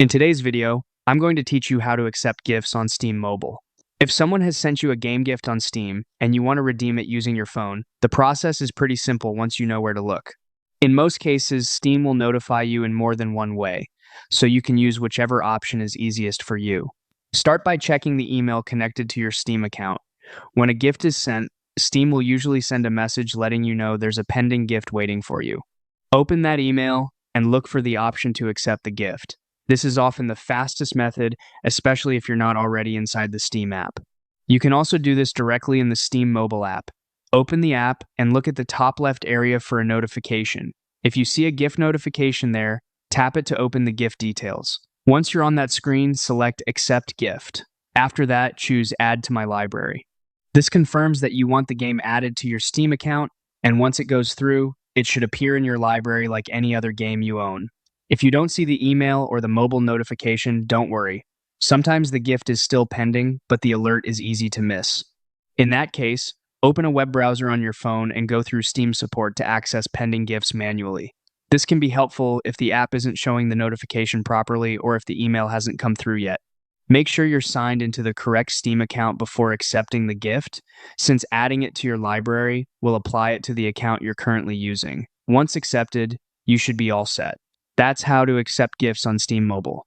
In today's video, I'm going to teach you how to accept gifts on Steam Mobile. If someone has sent you a game gift on Steam and you want to redeem it using your phone, the process is pretty simple once you know where to look. In most cases, Steam will notify you in more than one way, so you can use whichever option is easiest for you. Start by checking the email connected to your Steam account. When a gift is sent, Steam will usually send a message letting you know there's a pending gift waiting for you. Open that email and look for the option to accept the gift. This is often the fastest method, especially if you're not already inside the Steam app. You can also do this directly in the Steam mobile app. Open the app and look at the top left area for a notification. If you see a gift notification there, tap it to open the gift details. Once you're on that screen, select Accept Gift. After that, choose Add to My Library. This confirms that you want the game added to your Steam account, and once it goes through, it should appear in your library like any other game you own. If you don't see the email or the mobile notification, don't worry. Sometimes the gift is still pending, but the alert is easy to miss. In that case, open a web browser on your phone and go through Steam support to access pending gifts manually. This can be helpful if the app isn't showing the notification properly or if the email hasn't come through yet. Make sure you're signed into the correct Steam account before accepting the gift, since adding it to your library will apply it to the account you're currently using. Once accepted, you should be all set. That's how to accept gifts on Steam Mobile.